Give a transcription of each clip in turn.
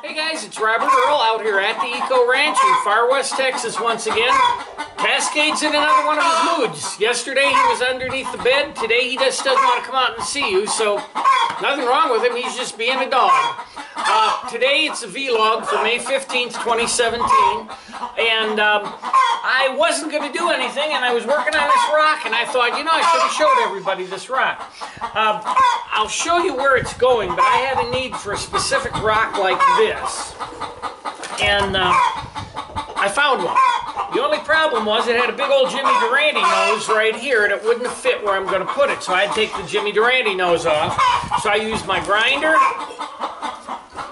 Hey guys, it's Robert Earl out here at the Eco Ranch in Far West Texas once again. Cascade's in another one of his moods. Yesterday he was underneath the bed. Today he just doesn't want to come out and see you, so nothing wrong with him. He's just being a dog. Today it's a vlog for May 15th, 2017, and I wasn't going to do anything, and I was working on this rock, and I thought, you know, I should have showed everybody this rock. I'll show you where it's going, but I had a need for a specific rock like this, and I found one. The only problem was it had a big old Jimmy Durante nose right here, and it wouldn't fit where I'm going to put it, so I had to take the Jimmy Durante nose off. So I used my grinder.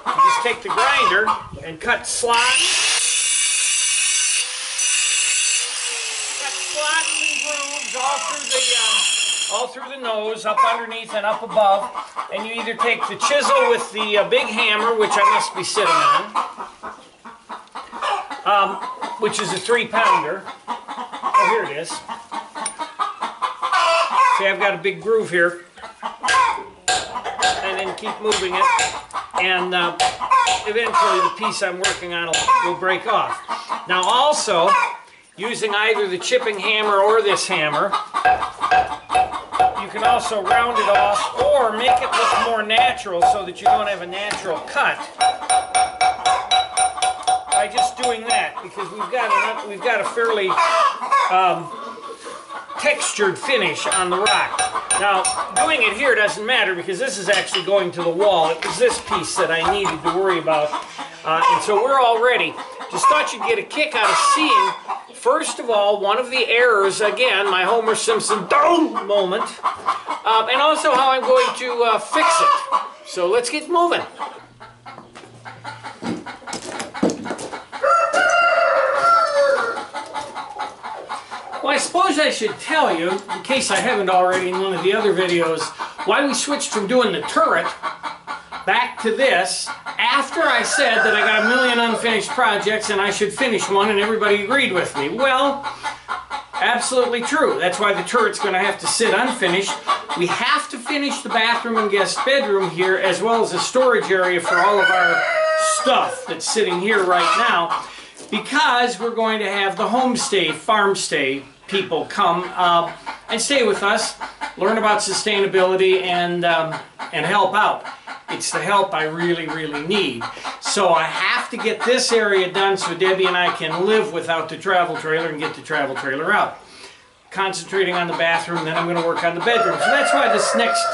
Just take the grinder and cut slots. Cut slots and grooves all through the nose, up underneath and up above. And you either take the chisel with the big hammer, which I must be sitting on, which is a 3-pounder. Oh, here it is. See, I've got a big groove here. And then keep moving it. And eventually the piece I'm working on will break off. Now also, using either the chipping hammer or this hammer, you can also round it off or make it look more natural so that you don't have a natural cut by just doing that, because we've got a fairly textured finish on the rock. Now, doing it here doesn't matter because this is actually going to the wall. It was this piece that I needed to worry about. And so we're all ready. Just thought you'd get a kick out of seeing, first of all, one of the errors, again, my Homer Simpson moment, and also how I'm going to fix it. So let's get moving. Well, I suppose I should tell you, in case I haven't already in one of the other videos, why we switched from doing the turret back to this after I said that I got a million unfinished projects and I should finish one, and everybody agreed with me. Well, absolutely true. That's why the turret's going to have to sit unfinished. We have to finish the bathroom and guest bedroom here, as well as a storage area for all of our stuff that's sitting here right now, because we're going to have the homestay, farm stay people come and stay with us, learn about sustainability, and help out. It's the help I really, really need. So I have to get this area done so Debbie and I can live without the travel trailer and get the travel trailer out. Concentrating on the bathroom, then I'm going to work on the bedroom. So that's why this next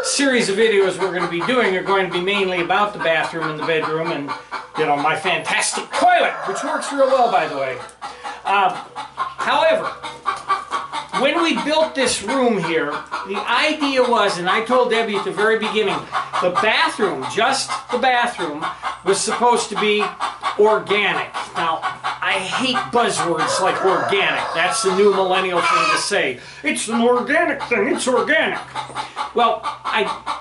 series of videos we're going to be doing are going to be mainly about the bathroom and the bedroom, and, you know, my fantastic toilet, which works real well, by the way. However, when we built this room here, the idea was, and I told Debbie at the very beginning, the bathroom, just the bathroom, was supposed to be organic. Now, I hate buzzwords like organic. That's the new millennial thing to say. It's an organic thing, it's organic. Well,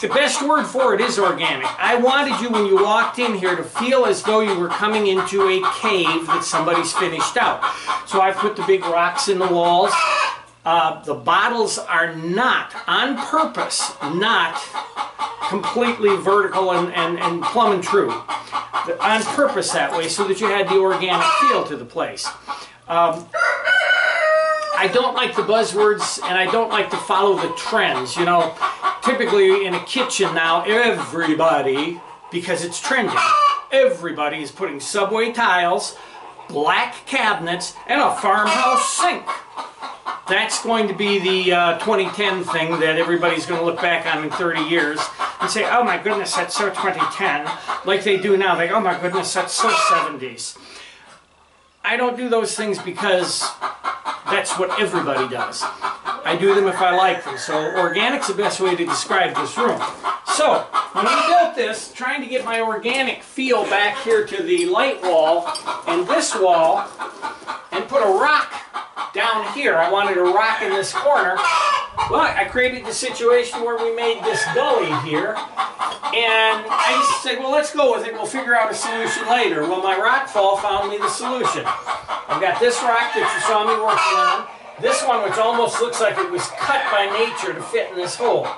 the best word for it is organic. I wanted you, when you walked in here, to feel as though you were coming into a cave that somebody's finished out. So I put the big rocks in the walls. The bottles are not, on purpose, not completely vertical and plumb and true. On purpose that way, so that you had the organic feel to the place. I don't like the buzzwords, and I don't like to follow the trends. You know, typically in a kitchen now, everybody, because it's trending, everybody is putting subway tiles, black cabinets, and a farmhouse sink. That's going to be the 2010 thing that everybody's going to look back on in 30 years and say, oh my goodness, that's so 2010, like they do now. They, oh my goodness, that's so 70s. I don't do those things because that's what everybody does. I do them if I like them. So organic's the best way to describe this room. So when we built this, trying to get my organic feel back here to the light wall and this wall, and put a rock down here. I wanted a rock in this corner. Well, I created the situation where we made this gully here, and I just said, well, let's go with it. We'll figure out a solution later. Well, my rock fall found me the solution. I've got this rock that you saw me working on, this one which almost looks like it was cut by nature to fit in this hole.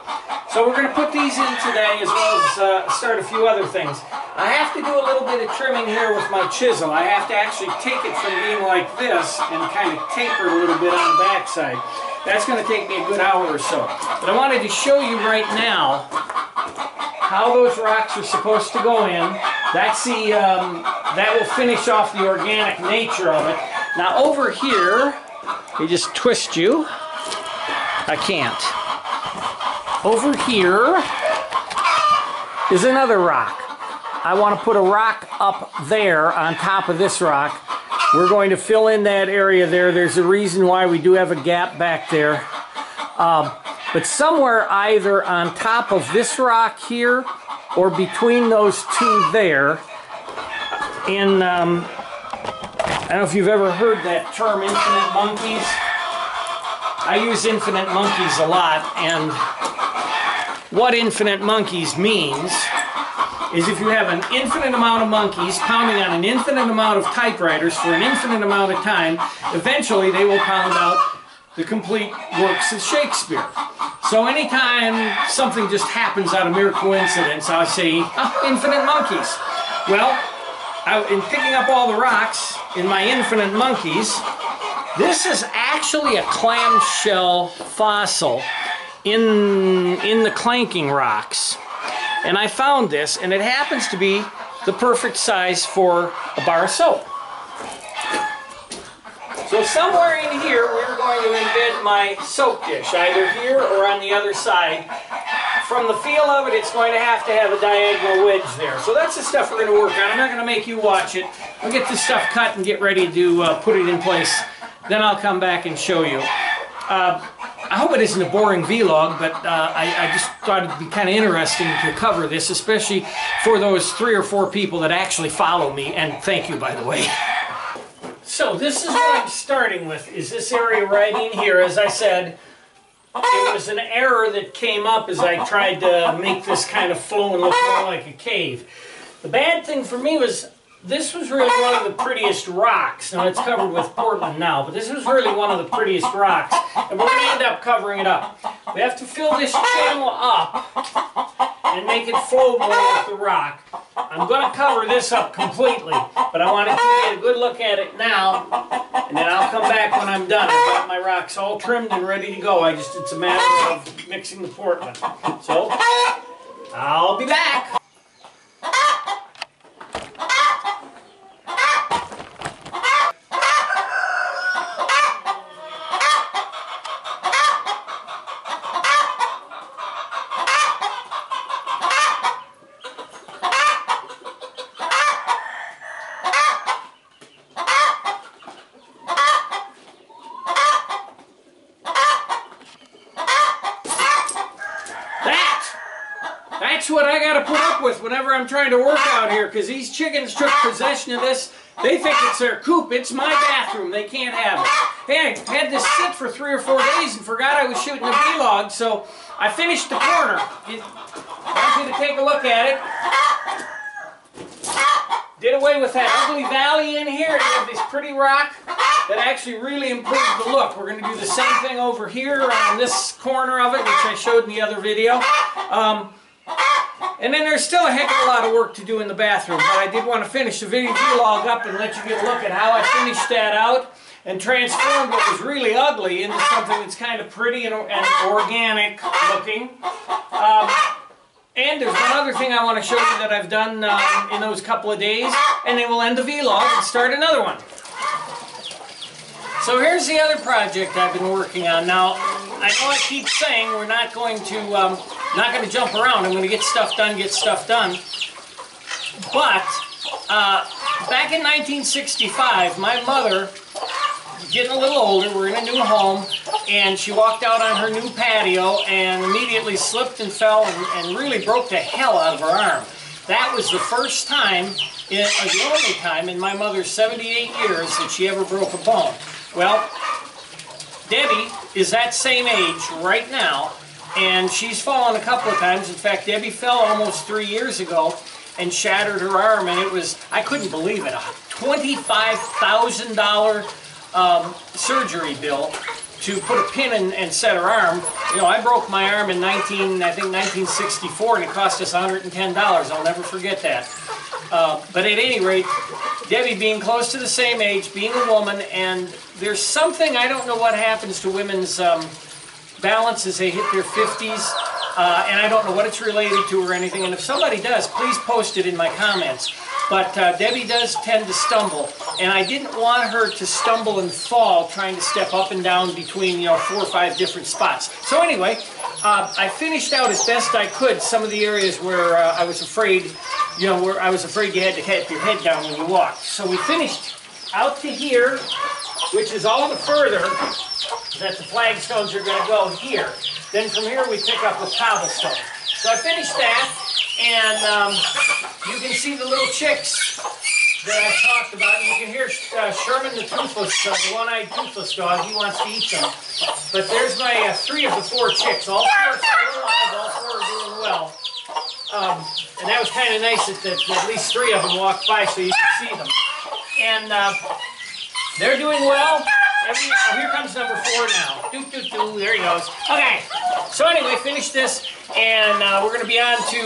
So we're going to put these in today, as well as start a few other things. I have to do a little bit of trimming here with my chisel. I have to actually take it from being like this and kind of taper it a little bit on the backside. That's going to take me a good hour or so. But I wanted to show you right now how those rocks are supposed to go in. That's the, that will finish off the organic nature of it. Now over here, they just twist you. I can't. Over here is another rock. I want to put a rock up there on top of this rock. We're going to fill in that area there. There's a reason why we do have a gap back there. But somewhere either on top of this rock here or between those two there, in, I don't know if you've ever heard that term, infinite monkeys. I use infinite monkeys a lot, and what infinite monkeys means is if you have an infinite amount of monkeys pounding on an infinite amount of typewriters for an infinite amount of time, eventually they will pound out the complete works of Shakespeare. So anytime something just happens out of mere coincidence, I say, oh, infinite monkeys. Well, in picking up all the rocks in my infinite monkeys, this is actually a clamshell fossil in the clanking rocks. And I found this, and it happens to be the perfect size for a bar of soap. So somewhere in here, we're going to embed my soap dish, either here or on the other side. From the feel of it, it's going to have a diagonal wedge there. So that's the stuff we're going to work on. I'm not going to make you watch it. I'll get this stuff cut and get ready to put it in place. Then I'll come back and show you. I hope it isn't a boring vlog, but I just thought it'd be kind of interesting to cover this, especially for those 3 or 4 people that actually follow me, and thank you, by the way. So this is what I'm starting with, is this area right in here. As I said, it was an error that came up as I tried to make this kind of flow and look more like a cave. The bad thing for me was, this was really one of the prettiest rocks. Now it's covered with Portland now, but this was really one of the prettiest rocks, and we're going to end up covering it up. We have to fill this channel up and make it flow more with the rock. I'm going to cover this up completely, but I wanted you to get a good look at it now, and then I'll come back when I'm done. I've got my rocks all trimmed and ready to go. It's a matter of mixing the Portland. So, I'll be back. That's what I gotta put up with whenever I'm trying to work out here, because these chickens took possession of this. They think it's their coop. It's my bathroom. They can't have it. Hey, I had this sit for 3 or 4 days and forgot I was shooting a vlog, so I finished the corner. I want you to take a look at it. Did away with that ugly valley in here. You have this pretty rock that actually really improved the look. We're going to do the same thing over here on this corner of it, which I showed in the other video. And then there's still a heck of a lot of work to do in the bathroom, but I did want to finish the video vlog up and let you get a look at how I finished that out and transformed what was really ugly into something that's kind of pretty and organic looking. And there's one other thing I want to show you that I've done in those couple of days, and then we'll end the vlog and start another one. So here's the other project I've been working on. Now, I know I keep saying we're not going to jump around. I'm going to get stuff done. But back in 1965, my mother, getting a little older, we're in a new home, and she walked out on her new patio and immediately slipped and fell and really broke the hell out of her arm. That was the first time, the only time in my mother's 78 years that she ever broke a bone. Well, Debbie is that same age right now, and she's fallen a couple of times. In fact, Debbie fell almost 3 years ago and shattered her arm, and it was, I couldn't believe it, a $25,000 surgery bill to put a pin in and set her arm. You know, I broke my arm in 1964, and it cost us $110. I'll never forget that. But at any rate, Debbie being close to the same age, being a woman, and there's something, I don't know what happens to women's balance as they hit their 50s, and I don't know what it's related to or anything, and if somebody does, please post it in my comments. But Debbie does tend to stumble, and I didn't want her to stumble and fall trying to step up and down between, you know, 4 or 5 different spots. So anyway, I finished out as best I could some of the areas where I was afraid, you know, where I was afraid you had to keep your head down when you walked. So we finished out to here, which is all the further that the flagstones are going to go here. Then from here we pick up with cobblestone. So I finished that, and you can see the little chicks that I talked about. You can hear Sherman the toothless, the one-eyed toothless dog. He wants to eat them. But there's my 3 of the 4 chicks. All 4 are still alive. All 4 are doing well. And that was kind of nice that at least 3 of them walked by so you could see them. And they're doing well. Oh, here comes number 4 now. Doot, doot, doot. There he goes. Okay. So anyway, finish this, and we're going to be on to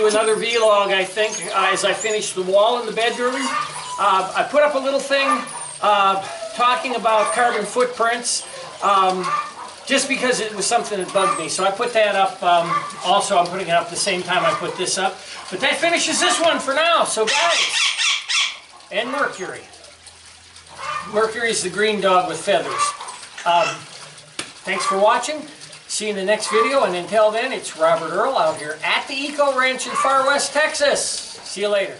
another vlog, I think, as I finish the wall in the bedroom. I put up a little thing talking about carbon footprints, just because it was something that bugged me. So I put that up. Also, I'm putting it up the same time I put this up. But that finishes this one for now. So guys, and Mercury. Mercury's the green dog with feathers. Thanks for watching. See you in the next video, and until then, it's Robert Earl out here at the Eco Ranch in Far West, Texas. See you later.